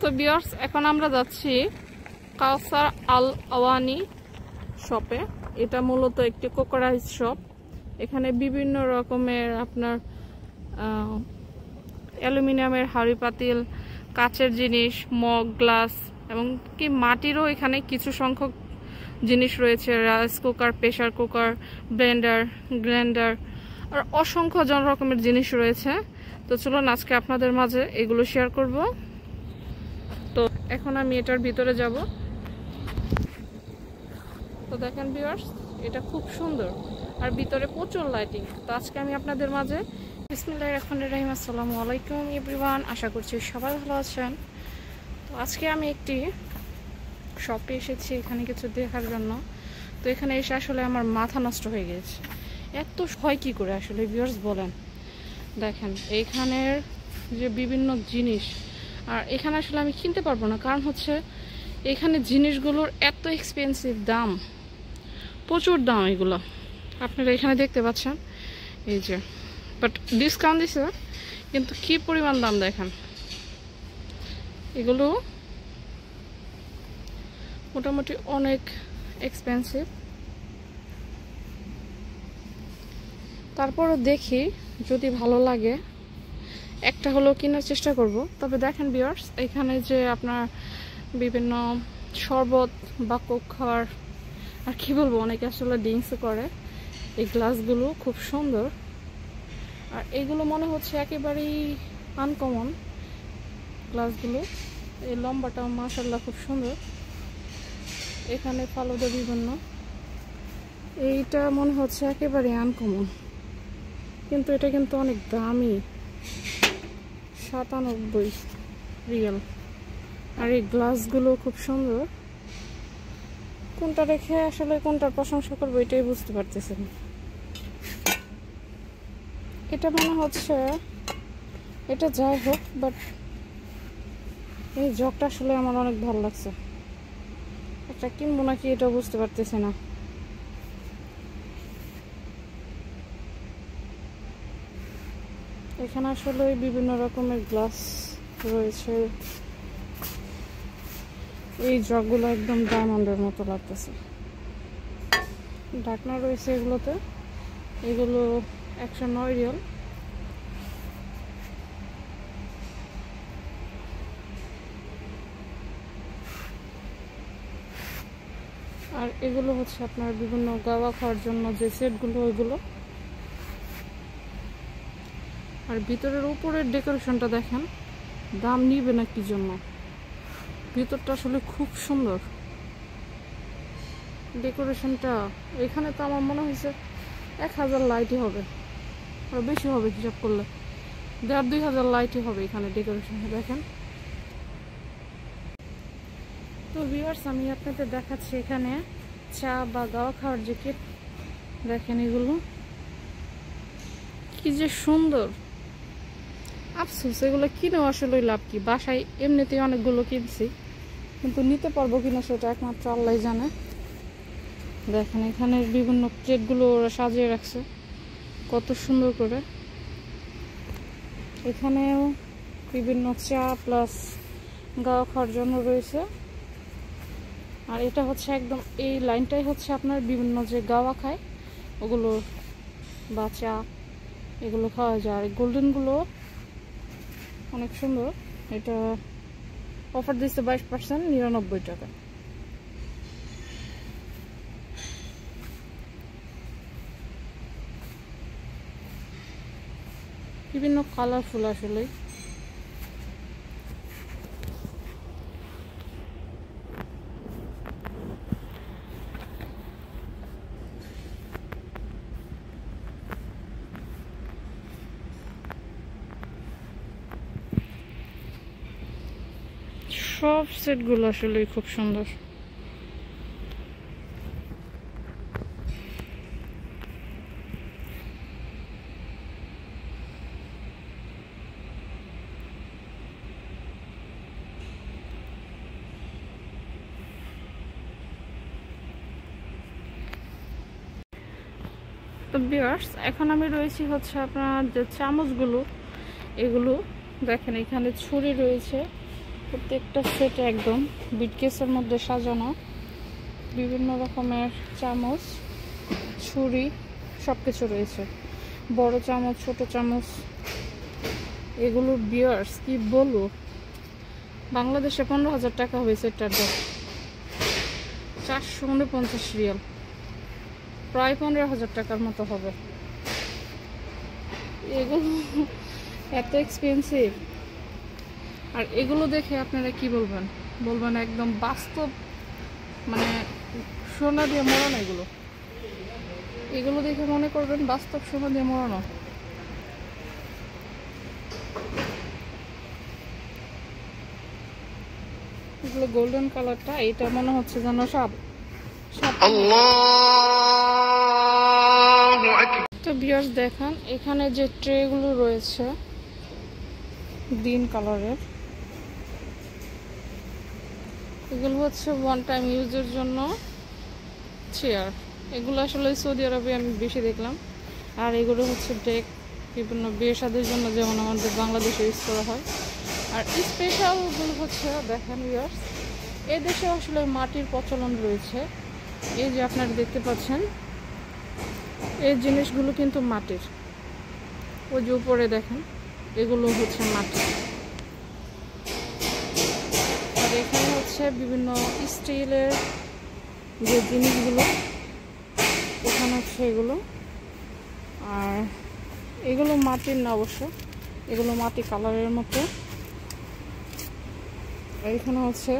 তো ভিউয়ার্স, এখন আমরা যাচ্ছি কাউসার আল আওয়ানি শপে। এটা মূলত একটি কোকোরাইস শপ। এখানে বিভিন্ন রকমের আপনার অ্যালুমিনিয়ামের হাঁড়ি পাতিল, কাচের জিনিস, মগ, গ্লাস এবং কি মাটিরও এখানে কিছু সংখ্যক জিনিস রয়েছে। Rice cooker, pressure cooker, blender, grinder আর অসংখ্য জন রকমের জিনিস রয়েছে। তো চলুন আজকে আপনাদের মাঝে এগুলো শেয়ার করব। তো এখন আমি এটার ভিতরে যাব। তো দেখেন ভিউয়ার্স, এটা খুব সুন্দর আর ভিতরে প্রচুর লাইটিং। তো আজকে আমি আপনাদের মাঝে বিসমিল্লাহির রহমানির রহিম, আসসালামু আলাইকুম এভরিওয়ান। আশা করছি সবাই ভালো আছেন। তো আজকে আমি একটি শপে এসেছি এখানে কিছু দেখার জন্য। তো এখানে এসে আসলে আমার মাথা নষ্ট হয়ে গেছে। এত হয় কি করে আসলে ভিউয়ার্স বলেন। দেখেন এইখানের যে বিভিন্ন জিনিস, আর এখানে আসলে আমি কিনতে পারবো না, কারণ হচ্ছে এখানে জিনিসগুলোর এত এক্সপেন্সিভ দাম, প্রচুর দাম এগুলো আপনারা এখানে দেখতে পাচ্ছেন। এই যে বাট ডিসকাউন্ট দিছে, কিন্তু কি পরিমাণ দাম দেখেন। এগুলো মোটামুটি অনেক এক্সপেন্সিভ। তারপরও দেখি যদি ভালো লাগে একটা হলেও কেনার চেষ্টা করব। তবে দেখেন ভিউয়ার্স, এখানে যে আপনার বিভিন্ন শরবত বা কোক খাওয়ার, আর কি বলবো, অনেকে আসলে ড্রিঙ্কস করে। এই গ্লাসগুলো খুব সুন্দর, আর এগুলো মনে হচ্ছে একেবারেই আনকমন গ্লাসগুলো। এই লম্বাটাও মাশাআল্লাহ খুব সুন্দর। এখানে ফালুদা বিভিন্ন, এইটা মনে হচ্ছে একেবারে আনকমন, কিন্তু এটা কিন্তু অনেক দামি, 97 রিয়াল। আর এই গ্লাসগুলো খুব সুন্দর। কোনটা রেখে আসলে কোনটার প্রশংসা করবো এটাই বুঝতে পারতেছি না। এটা মনে হচ্ছে, এটা যাই হোক, বাট এই জগটা আসলে আমার অনেক ভালো লাগছে। এটা কিনবো নাকি এটা বুঝতে পারতেছি না। এখানে আসলে বিভিন্ন রকমের গ্লাস রয়েছে। এই জগগুলো একদম ডায়মন্ডের মতো লাগতেছে। ঢাকনা রয়েছে এগুলোতে, এগুলো 109 রিয়াল। আর এগুলো হচ্ছে আপনার বিভিন্ন গাওয়া খাওয়ার জন্য যে সেটগুলো, ওইগুলো। আর ভিতরের উপরের ডেকোরেশনটা দেখেন, দাম নিবে না কি জন্য। ভিতরটা আসলে খুব সুন্দর ডেকোরেশনটা। এখানে তো আমার মনে হয়েছে 1000 লাইটই হবে, আর বেশি হবে হিসাব করলে, 1500-2000 লাইটই হবে এখানে ডেকোরেশন। দেখেন তো ভিউয়ার্স, আমি আপনাদের দেখাচ্ছি এখানে চা বা গাওয়া খাওয়ার যে কেট। দেখেন এগুলো কি যে সুন্দর। আফসোস, এগুলো কিনেও আসলে লাভ কি, বাসায় এমনিতেই অনেকগুলো কিনছি, কিন্তু নিতে পারবো কিনা সেটা একমাত্র আল্লাহ জানে। দেখেন এখানে বিভিন্ন প্লেটগুলো ওরা সাজিয়ে রাখছে কত সুন্দর করে। এখানেও বিভিন্ন চা প্লাস গাওয়া খাওয়ার জন্য রয়েছে। আর এটা হচ্ছে একদম এই লাইনটাই হচ্ছে আপনার বিভিন্ন যে গাওয়া খায় ওগুলো বা চা, এগুলো খাওয়া যায়। আর গোল্ডেনগুলো অনেক সুন্দর। এটা অফার দিচ্ছে 22%, 99 টাকা। বিভিন্ন কালারফুল আসলে। সব সেটগুলো আসলে খুব সুন্দর। তো ভিউয়ার্স, এখন আমি রয়েছি হচ্ছে আপনার যে চামচগুলো, এগুলো দেখেন এখানে ছুরি রয়েছে, প্রত্যেকটা সেটে একদম বিটকেসের মধ্যে সাজানো বিভিন্ন রকমের চামচ, ছুরি সব কিছু রয়েছে। বড় চামচ, ছোট চামচ, এগুলো বিয়ার্স কি বলবো, বাংলাদেশে 15,000 টাকা হয়েছে এটার দাম। 449 রিয়াল, প্রায় 15,000 টাকার মতো হবে। এগুলো এত এক্সপেন্সিভ। আর এগুলো দেখে আপনারা কি বলবেন? বলবেন একদম বাস্তব, মানে সোনা দিয়ে মোড়ানো। এগুলো দেখে মনে করবেন বাস্তব সোনা দিয়ে মোড়ানো। এগুলো গোল্ডেন কালারটা, এটা মনে হচ্ছে যেন সাপ। তো ভিউয়ার্স দেখেন এখানে যে ট্রেগুলো রয়েছে গ্রিন কালারের, এগুলো হচ্ছে ওয়ান টাইম ইউজের জন্য চেয়ার। এগুলো আসলে সৌদি আরবে আমি বেশি দেখলাম। আর এগুলো হচ্ছে ডেক, বিভিন্ন বিয়ে শাদীর জন্য যেমন আমাদের বাংলাদেশে ইউজ করা হয়। আর স্পেশালগুলো হচ্ছে দেখেন ভিউয়ার্স, এই দেশে আসলে মাটির প্রচলন রয়েছে। এই যে আপনারা দেখতে পাচ্ছেন এই জিনিসগুলো কিন্তু মাটির। ওই যে উপরে দেখেন এগুলো হচ্ছে মাটি। আর এখানে হচ্ছে বিভিন্ন স্টিলের যে জিনিসগুলো, এখানে হচ্ছে এগুলো। আর এগুলো মাটির না অবশ্য, এগুলো মাটি কালারের মতো। আর এখানে হচ্ছে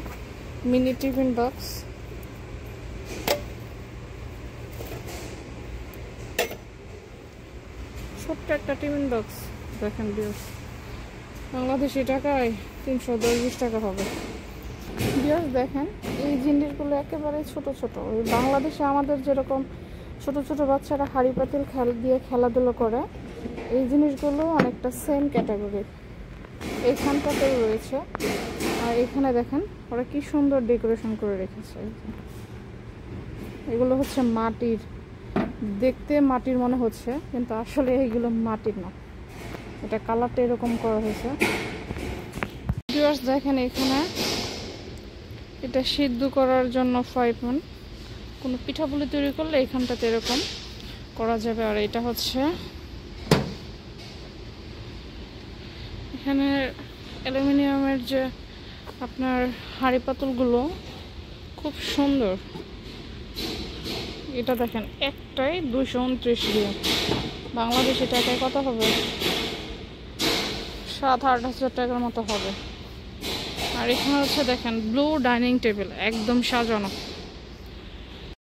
মিনি টিফিন বক্স, ছোট্ট একটা টিফিন বক্স দেখেন ভিউয়ার্স, বাংলাদেশি টাকায় 310-20 টাকা হবে। ভিউয়ার্স দেখেন এই জিনিসগুলো একেবারে ছোট ছোট। ওই বাংলাদেশে আমাদের যেরকম ছোট ছোট বাচ্চারা হাঁড়ি পাতিল দিয়ে খেলাধুলো করে, এই জিনিসগুলো অনেকটা সেম ক্যাটাগরি এইখানটাতেও রয়েছে। আর এখানে দেখেন ওরা কি সুন্দর ডেকোরেশন করে রেখেছে। এগুলো হচ্ছে মাটির, দেখতে মাটির মনে হচ্ছে কিন্তু আসলে এইগুলো মাটির না, এটা কালারটা এরকম করা হয়েছে। ভিউয়ার্স দেখেন এখানে এটা সিদ্ধ করার জন্য ফ্রাই প্যান, কোনো পিঠাপুলি তৈরি করলে এখানটাতে এরকম করা যাবে। আর এটা হচ্ছে এখানে অ্যালুমিনিয়ামের যে আপনার হাঁড়ি পাতিলগুলো খুব সুন্দর। এটা দেখেন একটাই 229 রিয়াল, বাংলাদেশি টাকায় কত হবে? 7-8 হাজার টাকার মতো হবে। আর এখানে হচ্ছে দেখেন ব্লু ডাইনিং টেবিল একদম সাজানো।